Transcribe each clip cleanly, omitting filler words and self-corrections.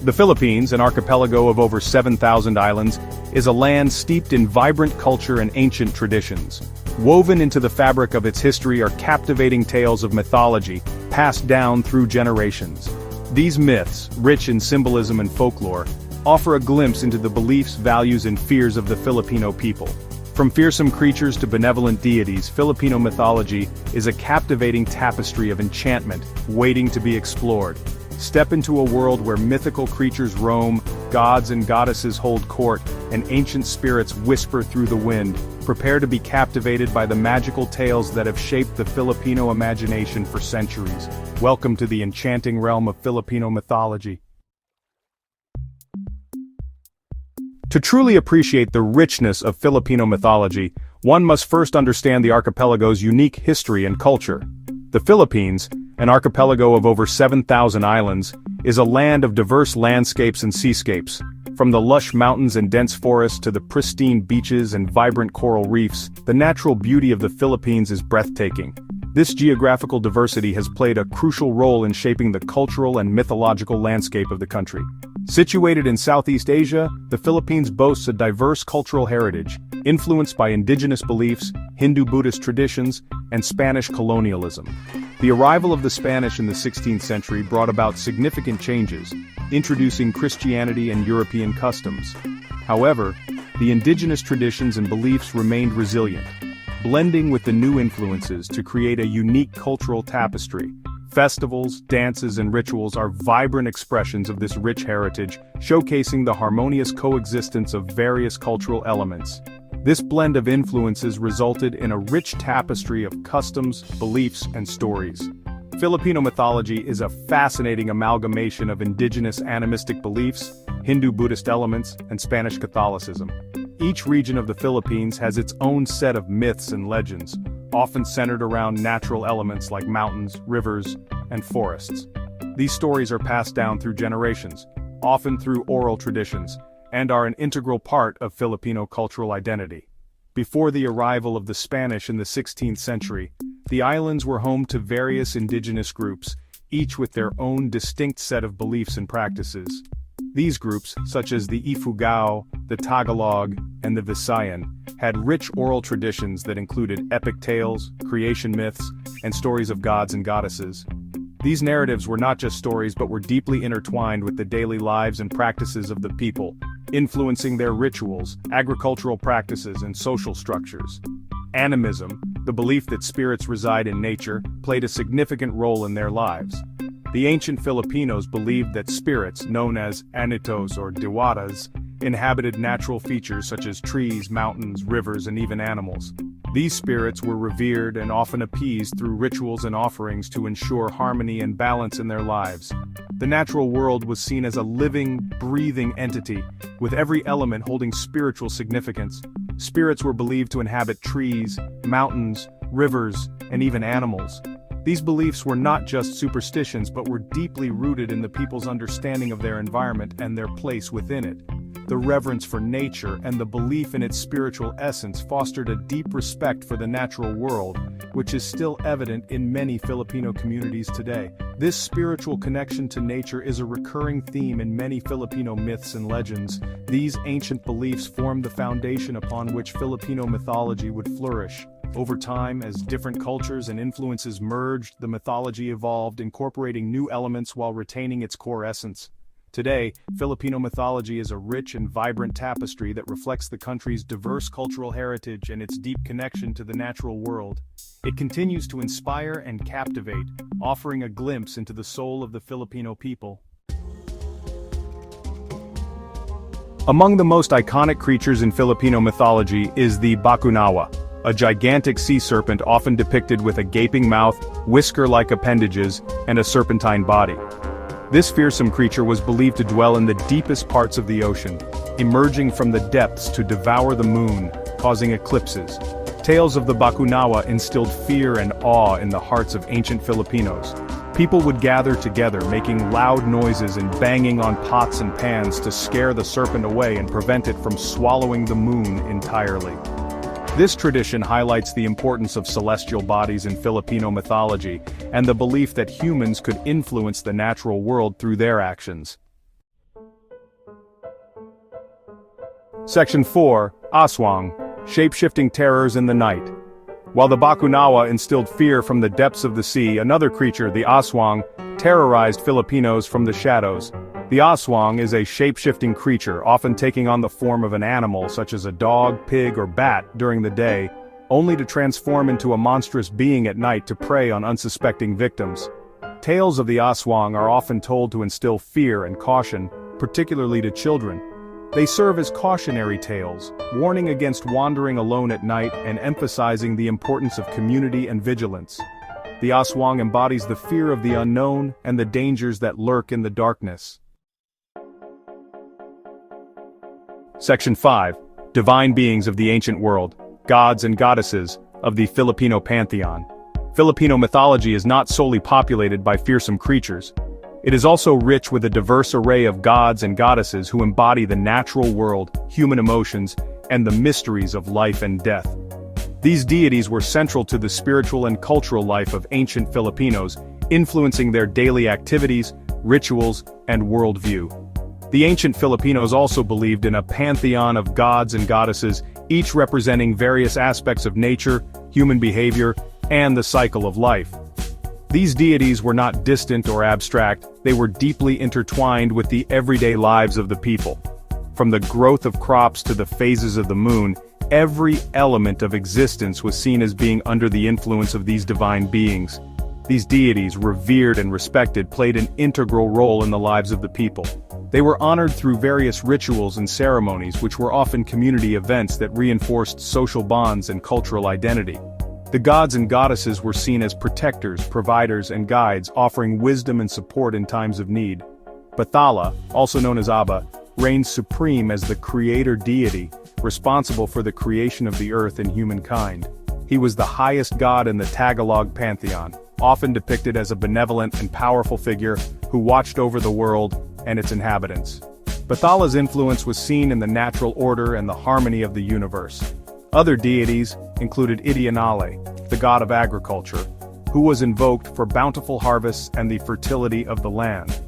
The Philippines, an archipelago of over 7,000 islands, is a land steeped in vibrant culture and ancient traditions. Woven into the fabric of its history are captivating tales of mythology, passed down through generations. These myths, rich in symbolism and folklore, offer a glimpse into the beliefs, values, and fears of the Filipino people. From fearsome creatures to benevolent deities, Filipino mythology is a captivating tapestry of enchantment, waiting to be explored. Step into a world where mythical creatures roam, gods and goddesses hold court, and ancient spirits whisper through the wind. Prepare to be captivated by the magical tales that have shaped the Filipino imagination for centuries. Welcome to the enchanting realm of Filipino mythology. To truly appreciate the richness of Filipino mythology, one must first understand the archipelago's unique history and culture. The Philippines, an archipelago of over 7,000 islands, is a land of diverse landscapes and seascapes. From the lush mountains and dense forests to the pristine beaches and vibrant coral reefs, the natural beauty of the Philippines is breathtaking. This geographical diversity has played a crucial role in shaping the cultural and mythological landscape of the country. Situated in Southeast Asia, the Philippines boasts a diverse cultural heritage, influenced by indigenous beliefs, Hindu-Buddhist traditions, and Spanish colonialism. The arrival of the Spanish in the 16th century brought about significant changes, introducing Christianity and European customs. However, the indigenous traditions and beliefs remained resilient, blending with the new influences to create a unique cultural tapestry. Festivals, dances, and rituals are vibrant expressions of this rich heritage, showcasing the harmonious coexistence of various cultural elements. This blend of influences resulted in a rich tapestry of customs, beliefs, and stories. Filipino mythology is a fascinating amalgamation of indigenous animistic beliefs, Hindu-Buddhist elements, and Spanish Catholicism. Each region of the Philippines has its own set of myths and legends, often centered around natural elements like mountains, rivers, and forests. These stories are passed down through generations, often through oral traditions, and are an integral part of Filipino cultural identity. Before the arrival of the Spanish in the 16th century, the islands were home to various indigenous groups, each with their own distinct set of beliefs and practices. These groups, such as the Ifugao, the Tagalog, and the Visayan, had rich oral traditions that included epic tales, creation myths, and stories of gods and goddesses. These narratives were not just stories but were deeply intertwined with the daily lives and practices of the people, influencing their rituals, agricultural practices, and social structures. Animism, the belief that spirits reside in nature, played a significant role in their lives. The ancient Filipinos believed that spirits, known as anitos or diwatas, inhabited natural features such as trees, mountains, rivers, and even animals. These spirits were revered and often appeased through rituals and offerings to ensure harmony and balance in their lives. The natural world was seen as a living, breathing entity, with every element holding spiritual significance. Spirits were believed to inhabit trees, mountains, rivers, and even animals. These beliefs were not just superstitions but were deeply rooted in the people's understanding of their environment and their place within it. The reverence for nature and the belief in its spiritual essence fostered a deep respect for the natural world, which is still evident in many Filipino communities today. This spiritual connection to nature is a recurring theme in many Filipino myths and legends. These ancient beliefs formed the foundation upon which Filipino mythology would flourish. Over time, as different cultures and influences merged, the mythology evolved, incorporating new elements while retaining its core essence. Today, Filipino mythology is a rich and vibrant tapestry that reflects the country's diverse cultural heritage and its deep connection to the natural world. It continues to inspire and captivate, offering a glimpse into the soul of the Filipino people. Among the most iconic creatures in Filipino mythology is the Bakunawa, a gigantic sea serpent often depicted with a gaping mouth, whisker-like appendages, and a serpentine body. This fearsome creature was believed to dwell in the deepest parts of the ocean, emerging from the depths to devour the moon, causing eclipses. Tales of the Bakunawa instilled fear and awe in the hearts of ancient Filipinos. People would gather together, making loud noises and banging on pots and pans to scare the serpent away and prevent it from swallowing the moon entirely. This tradition highlights the importance of celestial bodies in Filipino mythology and the belief that humans could influence the natural world through their actions. Section 4, Aswang, Shapeshifting Terrors in the Night. While the Bakunawa instilled fear from the depths of the sea, another creature, the Aswang, terrorized Filipinos from the shadows. The Aswang is a shape-shifting creature, often taking on the form of an animal such as a dog, pig, or bat during the day, only to transform into a monstrous being at night to prey on unsuspecting victims. Tales of the Aswang are often told to instill fear and caution, particularly to children. They serve as cautionary tales, warning against wandering alone at night and emphasizing the importance of community and vigilance. The Aswang embodies the fear of the unknown and the dangers that lurk in the darkness. Section 5. Divine Beings of the Ancient World, Gods and Goddesses of the Filipino Pantheon. Filipino mythology is not solely populated by fearsome creatures. It is also rich with a diverse array of gods and goddesses who embody the natural world, human emotions, and the mysteries of life and death. These deities were central to the spiritual and cultural life of ancient Filipinos, influencing their daily activities, rituals, and worldview. The ancient Filipinos also believed in a pantheon of gods and goddesses, each representing various aspects of nature, human behavior, and the cycle of life. These deities were not distant or abstract, they were deeply intertwined with the everyday lives of the people. From the growth of crops to the phases of the moon, every element of existence was seen as being under the influence of these divine beings. These deities, revered and respected, played an integral role in the lives of the people. They were honored through various rituals and ceremonies, which were often community events that reinforced social bonds and cultural identity. The gods and goddesses were seen as protectors, providers, and guides, offering wisdom and support in times of need. Bathala, also known as Abba, reigned supreme as the creator deity, responsible for the creation of the earth and humankind. He was the highest god in the Tagalog pantheon, often depicted as a benevolent and powerful figure who watched over the world and its inhabitants. Bathala's influence was seen in the natural order and the harmony of the universe. Other deities included Idianale, the god of agriculture, who was invoked for bountiful harvests and the fertility of the land.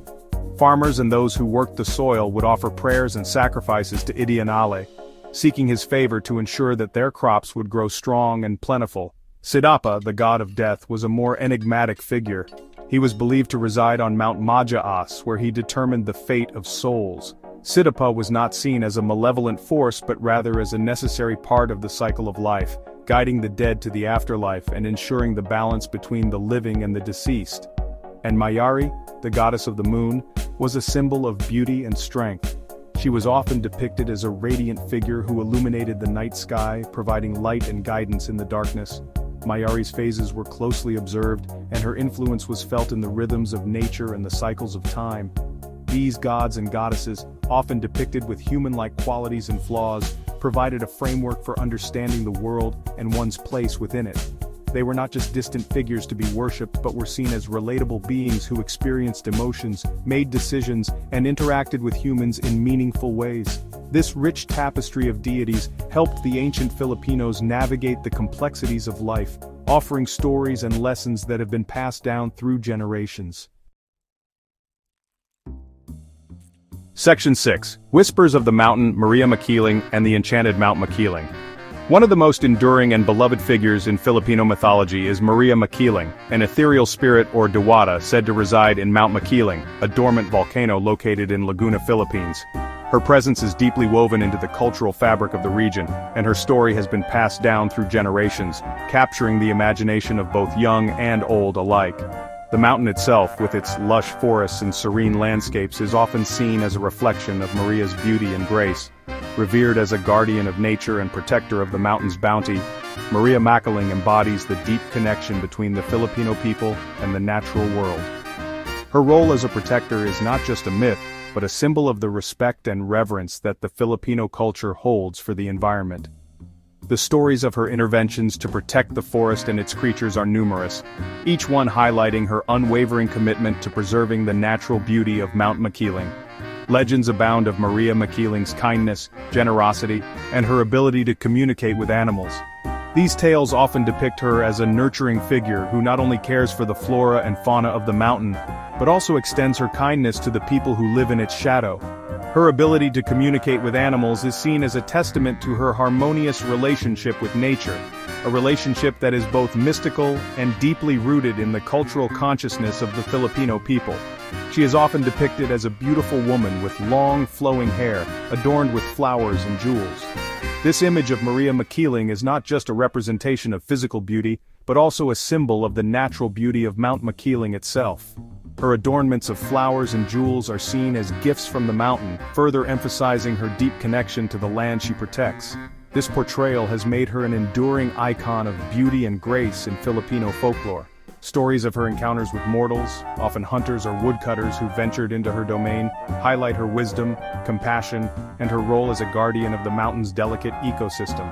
Farmers and those who worked the soil would offer prayers and sacrifices to Idianale, seeking his favor to ensure that their crops would grow strong and plentiful. Sidapa, the god of death, was a more enigmatic figure. He was believed to reside on Mount Majaas, where he determined the fate of souls. Sidapa was not seen as a malevolent force but rather as a necessary part of the cycle of life, guiding the dead to the afterlife and ensuring the balance between the living and the deceased. And Mayari, the goddess of the moon, was a symbol of beauty and strength. She was often depicted as a radiant figure who illuminated the night sky, providing light and guidance in the darkness. Mayari's phases were closely observed, and her influence was felt in the rhythms of nature and the cycles of time. These gods and goddesses, often depicted with human-like qualities and flaws, provided a framework for understanding the world and one's place within it. They were not just distant figures to be worshipped but were seen as relatable beings who experienced emotions, made decisions, and interacted with humans in meaningful ways. This rich tapestry of deities helped the ancient Filipinos navigate the complexities of life, offering stories and lessons that have been passed down through generations. Section 6. Whispers of the Mountain, Maria Makiling, and the Enchanted Mount Makiling. One of the most enduring and beloved figures in Filipino mythology is Maria Makiling, an ethereal spirit or diwata said to reside in Mount Makiling, a dormant volcano located in Laguna, Philippines. Her presence is deeply woven into the cultural fabric of the region, and her story has been passed down through generations, capturing the imagination of both young and old alike. The mountain itself, with its lush forests and serene landscapes, is often seen as a reflection of Maria's beauty and grace. Revered as a guardian of nature and protector of the mountain's bounty, Maria Makiling embodies the deep connection between the Filipino people and the natural world. Her role as a protector is not just a myth, but a symbol of the respect and reverence that the Filipino culture holds for the environment. The stories of her interventions to protect the forest and its creatures are numerous, each one highlighting her unwavering commitment to preserving the natural beauty of Mount Makiling. Legends abound of Maria Makiling's kindness, generosity, and her ability to communicate with animals. These tales often depict her as a nurturing figure who not only cares for the flora and fauna of the mountain, but also extends her kindness to the people who live in its shadow. Her ability to communicate with animals is seen as a testament to her harmonious relationship with nature, a relationship that is both mystical and deeply rooted in the cultural consciousness of the Filipino people. She is often depicted as a beautiful woman with long, flowing hair, adorned with flowers and jewels. This image of Maria Makiling is not just a representation of physical beauty, but also a symbol of the natural beauty of Mount Makiling itself. Her adornments of flowers and jewels are seen as gifts from the mountain, further emphasizing her deep connection to the land she protects. This portrayal has made her an enduring icon of beauty and grace in Filipino folklore. Stories of her encounters with mortals, often hunters or woodcutters who ventured into her domain, highlight her wisdom, compassion, and her role as a guardian of the mountain's delicate ecosystem.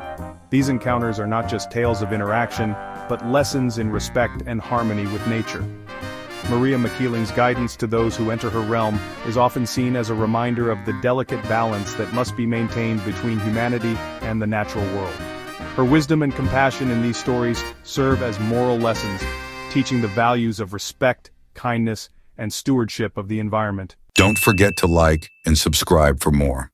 These encounters are not just tales of interaction, but lessons in respect and harmony with nature. Maria Makiling's guidance to those who enter her realm is often seen as a reminder of the delicate balance that must be maintained between humanity and the natural world. Her wisdom and compassion in these stories serve as moral lessons, teaching the values of respect, kindness, and stewardship of the environment. Don't forget to like and subscribe for more.